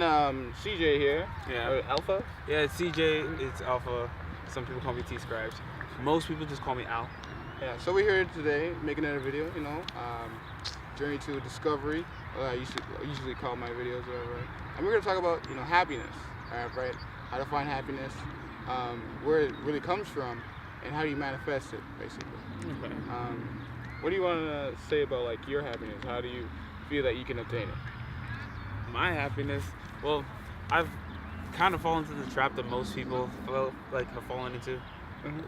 CJ here. Yeah. Alpha? Yeah, it's CJ, it's Alpha. Some people call me T-Scribes. Most people just call me Al. Yeah, so we're here today making another video, journey to discovery. I usually call my videos whatever. And we're going to talk about, happiness, right? How to find happiness, where it really comes from, and how do you manifest it, basically. Okay. What do you want to say about, like, your happiness? How do you feel that you can obtain it? My happiness, well, I've kind of fallen into the trap that most people have fallen into,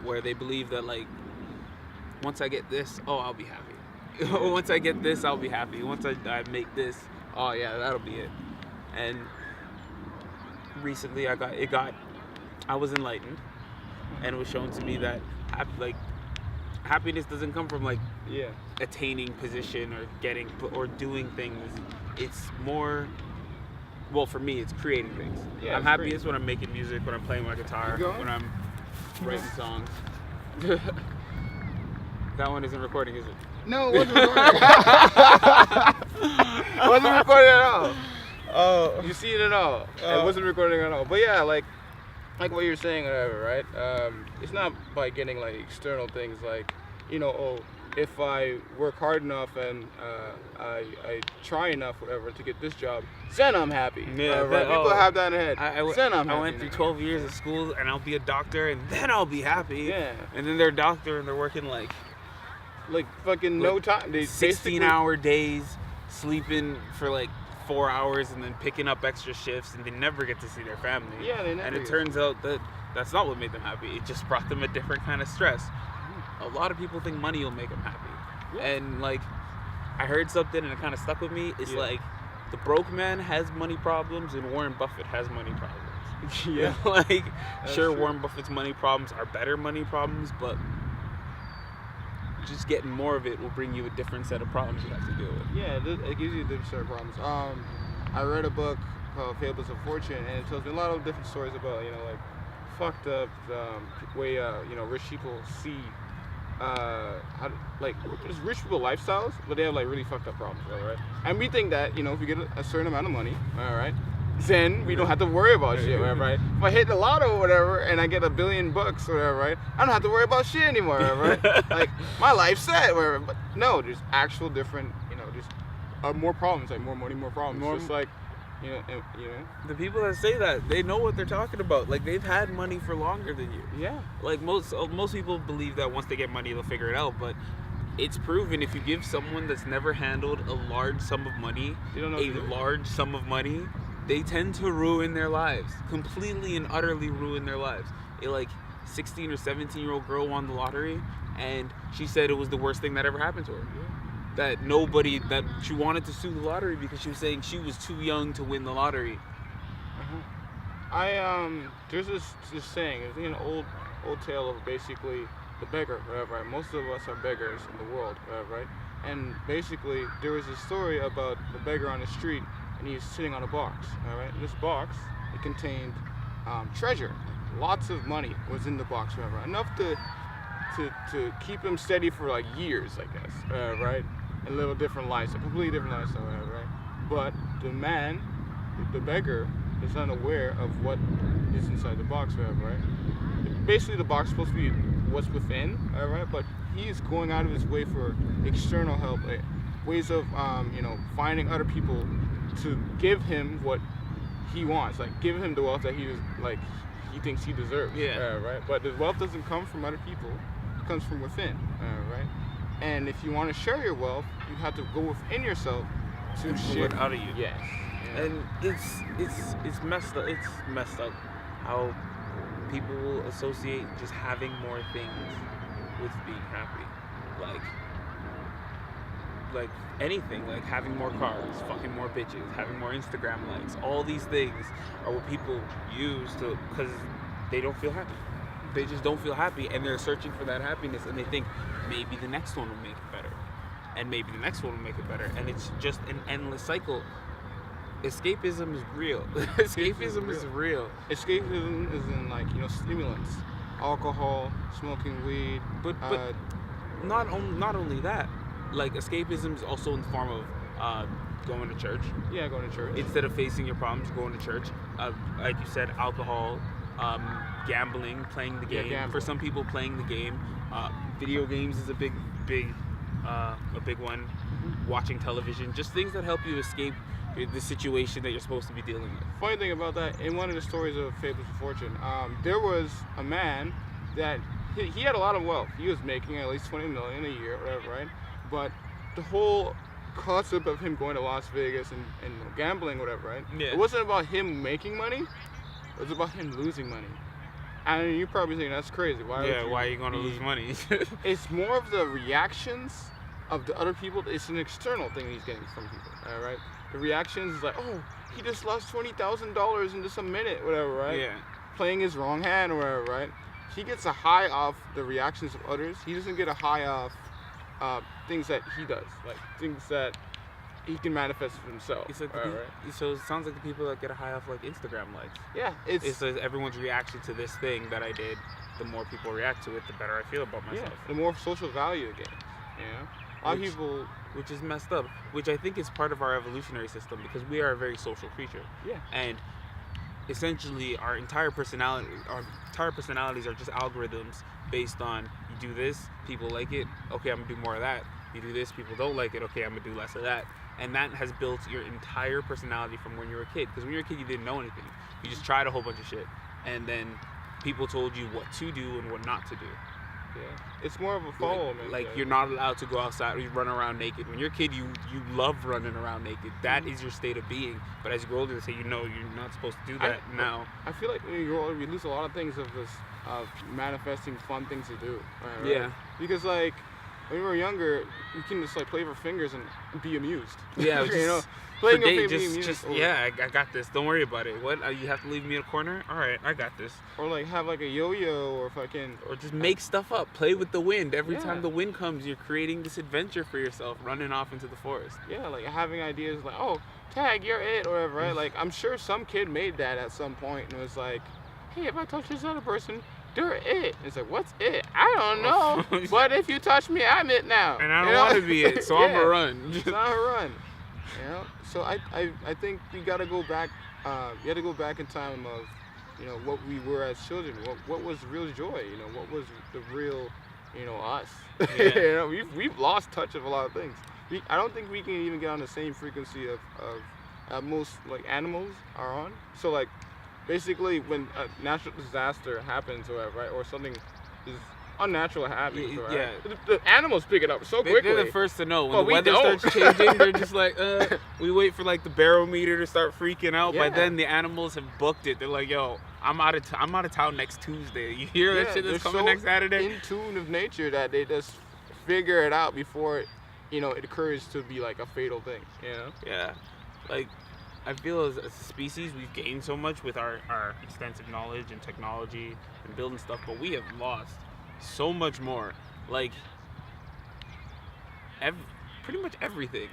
where they believe that, like, once I get this, I'll be happy. Once I get this, I'll be happy. Once I make this, that'll be it. And recently I was enlightened, and it was shown to me that happiness doesn't come from attaining position or doing things. It's more, well, for me, it's creating things. Yeah, I'm happiest when I'm making music, when I'm playing my guitar, when I'm writing songs. That one isn't recording, is it? No, it wasn't recording. It wasn't recording at all. Oh, you see it at all? It wasn't recording at all. But yeah, like what you're saying, whatever, right? It's not by getting like external things, like if I work hard enough and I try enough, whatever, to get this job, then I'm happy. Yeah, right? People have that in their head. Then I'm happy. I went through 12 years of school and I'll be a doctor and then I'll be happy. Yeah. And then they're a doctor and they're working like fucking no time. They 16-hour days, sleeping for like 4 hours and then picking up extra shifts, and they never get to see their family. Yeah, they never. And it turns out that that's not what made them happy. It just brought them a different kind of stress. A lot of people think money will make them happy. Yeah. And like, I heard something and it kind of stuck with me. It's like, the broke man has money problems and Warren Buffett has money problems. Yeah. Sure, Warren Buffett's money problems are better money problems, but just getting more of it will bring you a different set of problems you have to deal with. Yeah, it gives you a different set of problems. I read a book called Fables of Fortune, and it tells me a lot of different stories about, fucked up way, rich people see, just rich people lifestyles, but they have like really fucked up problems, right? And we think that, if you get a certain amount of money, all right, then we don't have to worry about shit, right? If I hit the lotto or whatever and I get $1 billion, whatever, right? I don't have to worry about shit anymore, right? Like, my life's set, whatever. But no, there's actual different, just more problems, like more money, more problems. Just like, the people that say that, they know what they're talking about. Like, they've had money for longer than you. Yeah. Like, most people believe that once they get money, they'll figure it out. But it's proven, if you give someone that's never handled a large sum of money, they tend to ruin their lives. Completely and utterly ruin their lives. 16 or 17-year-old girl won the lottery, and she said it was the worst thing that ever happened to her. Yeah. That she wanted to sue the lottery because she was saying she was too young to win the lottery. There's this saying, it's an old tale of basically the beggar, whatever, right? Most of us are beggars in the world, whatever, right? And basically, there was a story about the beggar on the street, and he was sitting on a box, all right? This box, it contained treasure. Lots of money was in the box, whatever. Enough to keep him steady for like years, I guess, right? And live a different life, a completely different lifestyle, whatever, right? But the beggar, is unaware of what is inside the box, whatever, right? Basically, the box is supposed to be what's within, all right? But he's going out of his way for external help, ways of, finding other people to give him what he wants, like give him the wealth that he thinks he deserves. Yeah. Right. But the wealth doesn't come from other people; it comes from within. Right. And if you want to share your wealth, you have to go within yourself to share it out of you. Yes. Yeah. And it's messed up. It's messed up how people will associate just having more things with being happy. Like anything, like having more cars, fucking more bitches, having more Instagram likes, all these things are what people use because they don't feel happy. They just don't feel happy, and they're searching for that happiness, and they think maybe the next one will make it better, and maybe the next one will make it better, and it's just an endless cycle. Escapism is real. Escapism is real. Escapism is in stimulants, alcohol, smoking weed, but not only that. Like, escapism is also in the form of going to church. Yeah, going to church. Instead of facing your problems, going to church. Like you said, alcohol, gambling, playing the game. gambling. For some people, playing the game. Video games is a big one. Watching television, just things that help you escape the situation that you're supposed to be dealing with. Funny thing about that, in one of the stories of Fables of Fortune, there was a man that he had a lot of wealth. He was making at least $20 million a year, whatever, right? But the whole concept of him going to Las Vegas and gambling, whatever, right? Yeah. It wasn't about him making money. It was about him losing money. And you're probably thinking that's crazy. Why are you going to lose money? It's more of the reactions of the other people. It's an external thing he's getting from people, all right? The reactions is like, oh, he just lost $20,000 in just a minute, whatever, right? Yeah. Playing his wrong hand or whatever, right? He gets a high off the reactions of others. He doesn't get a high off things that he does, like things that he can manifest for himself. It's like right? So it sounds like the people that get a high off like Instagram likes. Yeah, it's like everyone's reaction to this thing that I did. The more people react to it, the better I feel about myself. Yeah, the more social value it gains. You know, a lot of people, which is messed up. Which I think is part of our evolutionary system because we are a very social creature. Yeah. And essentially, our entire personalities are just algorithms based on you do this, people like it. Okay, I'm gonna do more of that. You do this, people don't like it. Okay, I'm gonna do less of that. And that has built your entire personality from when you were a kid. Because when you were a kid, you didn't know anything. You just tried a whole bunch of shit. And then people told you what to do and what not to do. Yeah. It's more of a follow, man. Like you're not allowed to go outside or you run around naked. When you're a kid, you love running around naked. That is your state of being. But as you grow older, they say, you're not supposed to do that now. I feel like when you grow older, you lose a lot of things of this, of manifesting fun things to do. Right? Yeah. Because like, when we were younger, you can just like play with fingers and be amused. Yeah, you know, playing with fingers, being amused. I got this. Don't worry about it. What? You have to leave me in a corner? All right, I got this. Or like have like a yo-yo or fucking. Or just make stuff up. Play with the wind. Every time the wind comes, you're creating this adventure for yourself, running off into the forest. Yeah, like having ideas like, oh, tag, you're it, or whatever, right? Like I'm sure some kid made that at some point and was like, hey, if I touch this other person, they're it. It's like, what's it? I don't know. But if you touch me, I'm it now. And I don't want to be it, so I'm gonna run. It's not a run. You know? So I think we gotta go back. You gotta go back in time of, you know, what we were as children. What was real joy? You know, what was the real, you know, us? Yeah. You know, we've lost touch of a lot of things. I don't think we can even get on the same frequency of most like animals are on. So like. Basically, when a natural disaster happens, or whatever, right, or something is unnatural happens, right, yeah. the animals pick it up so quickly. They're the first to know. When the weather starts changing, they're just like, we wait for like the barometer to start freaking out. By then, the animals have booked it. They're like, yo, I'm out of town next Tuesday. You hear that shit that's coming next Saturday? In tune of nature that they just figure it out before it, you know, it occurs to be like a fatal thing. You know? Yeah, like. I feel as a species we've gained so much with our extensive knowledge and technology and building stuff, but we have lost so much more. Like, pretty much everything.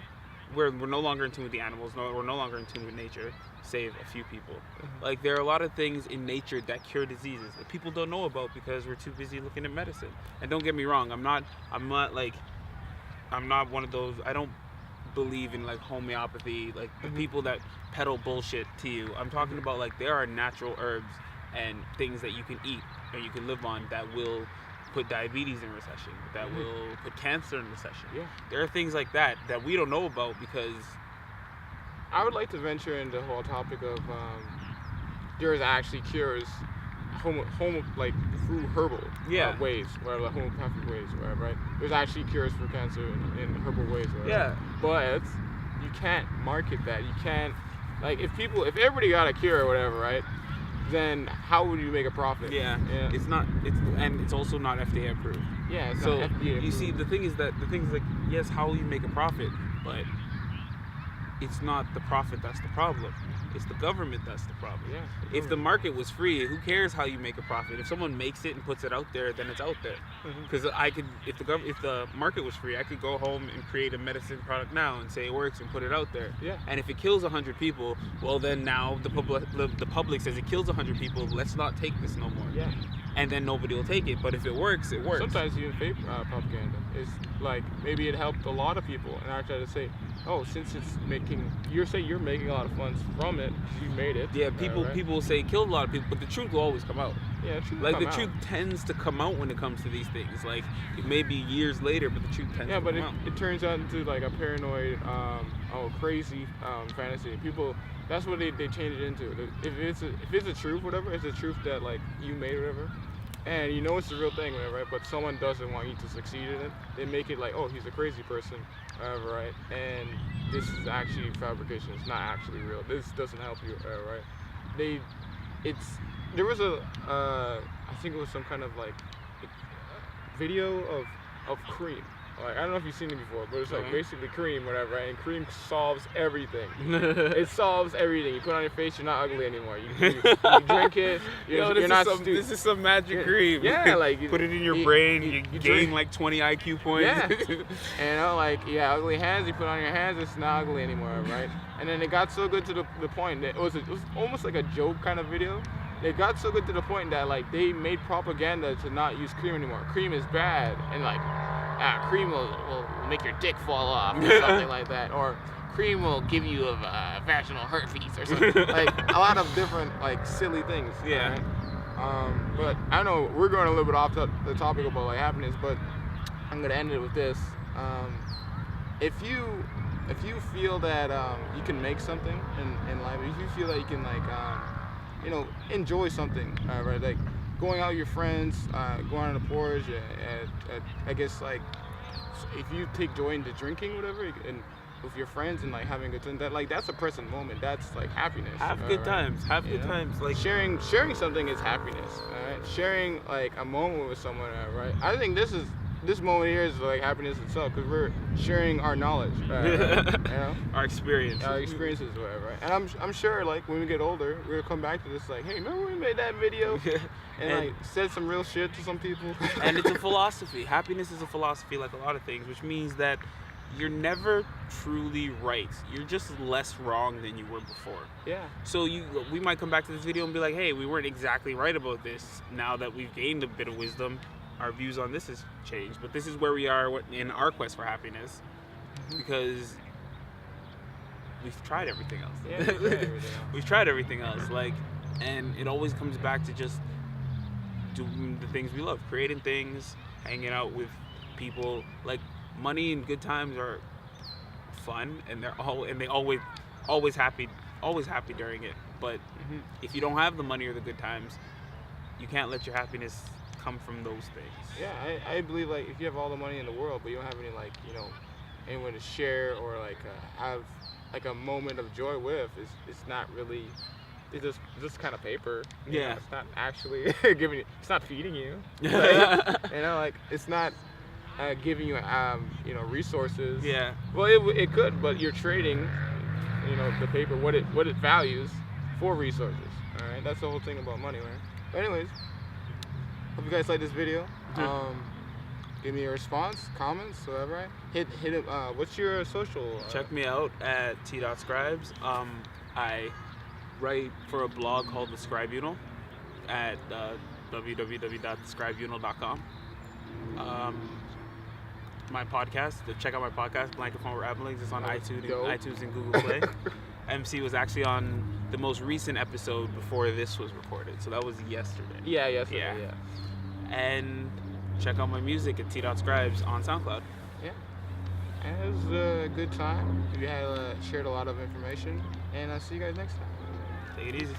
We're no longer in tune with the animals. We're no longer in tune with nature, save a few people. Like, there are a lot of things in nature that cure diseases that people don't know about because we're too busy looking at medicine. And don't get me wrong, I'm not one of those. I don't believe in like homeopathy, like the people that peddle bullshit to you. I'm talking about like there are natural herbs and things that you can eat and you can live on that will put diabetes in recession, that will put cancer in recession. Yeah. There are things like that we don't know about because I would like to venture into the whole topic of there's actually cures like through herbal ways, whatever, like homeopathic ways, whatever, right? There's actually cures for cancer in herbal ways, whatever. Yeah. But you can't market that. You can't, like, if everybody got a cure or whatever, right? Then how would you make a profit? Yeah. It's also not FDA approved. Yeah. It's so not FDA approved. You see, the thing is like, yes, how will you make a profit? But it's not the profit that's the problem. It's the government that's the problem. Yeah. If the market was free, who cares how you make a profit? If someone makes it and puts it out there, then it's out there. Because if the market was free, I could go home and create a medicine product now and say it works and put it out there. Yeah. And if it kills 100 people, well then now the public says it kills 100 people. Let's not take this no more. Yeah. and then nobody will take it. But if it works, it works. Sometimes even fake propaganda. It's like maybe it helped a lot of people, and I try to say, oh, since it's making, you're making a lot of funds from it, you made it. Yeah, people right? people will say it killed a lot of people, but the truth will always come out. Yeah, the truth Like will the come truth out. tends to come out when it comes to these things. Like it may be years later, but the truth tends Yeah, to but come out. it turns out into like a paranoid, crazy fantasy. People, that's what they change it into. If it's a truth, whatever, it's a truth that like you made, whatever, and you know it's the real thing, whatever, right? But someone doesn't want you to succeed in it. They make it like, oh, he's a crazy person, whatever, right? And this is actually fabrication. It's not actually real. This doesn't help you, right? There was I think it was some kind of like video of cream. Like, I don't know if you've seen it before, but it's like basically cream, whatever, right? And cream solves everything. It solves everything. You put it on your face, you're not ugly anymore. You drink it, you're not stupid. This is some magic cream. Yeah, like put it in your brain, you gain drink. like 20 IQ points. Yeah, and like ugly hands. You put it on your hands, it's not ugly anymore, right? And then it got so good to the point that it was almost like a joke kind of video. It got so good to the point that like they made propaganda to not use cream anymore. Cream is bad, and like cream will make your dick fall off or something like that, or cream will give you a vaginal herpes or something. Like a lot of different like silly things. Yeah. Right? But I know we're going a little bit off the topic about like happiness, but I'm gonna end it with this. If you feel that you can make something in life, if you feel that you can like enjoy something, right? Like going out with your friends, going on the porch, I guess like if you take joy into drinking, whatever, and with your friends and like having a good time, that's a present moment. That's like happiness. Have good right? times. Have good times. Like sharing something is happiness. All right? Sharing like a moment with someone, right? I think this moment here is like happiness itself, because we're sharing our knowledge, our experiences, whatever. Right? And I'm sure like when we get older, we're gonna come back to this like, hey, remember when we made that video and like said some real shit to some people? And it's a philosophy. Happiness is a philosophy, like a lot of things, which means that you're never truly right. You're just less wrong than you were before. Yeah. So we might come back to this video and be like, hey, we weren't exactly right about this. Now that we've gained a bit of wisdom, our views on this has changed, but this is where we are in our quest for happiness, because we've tried everything else. Yeah, we've tried everything else, like, and it always comes back to just doing the things we love, creating things, hanging out with people. Like, money and good times are fun, and they always happy during it. But if you don't have the money or the good times, you can't let your happiness come from those things. Yeah, I believe like if you have all the money in the world, but you don't have any like anyone to share or like have like a moment of joy with, it's not really. It's just kind of paper. Yeah. It's not actually giving you. It's not feeding you. Like, like it's not giving you resources. Yeah. Well, it could, but you're trading the paper, what it values, for resources. All right, that's the whole thing about money, right? But anyways, hope you guys like this video. Give me a response, comments, whatever. Right? Hit it. What's your social? Check me out at t.scribes. I write for a blog called The Scribunal at www.thescribunal.com. My podcast, check out my podcast, Blanket Phone Ramblings. It's on iTunes and Google Play. MC was actually on the most recent episode before this was recorded, so that was yesterday. Yeah. And check out my music at t.scribes on SoundCloud. Yeah. And it was a good time. We had shared a lot of information, and I'll see you guys next time. Take it easy.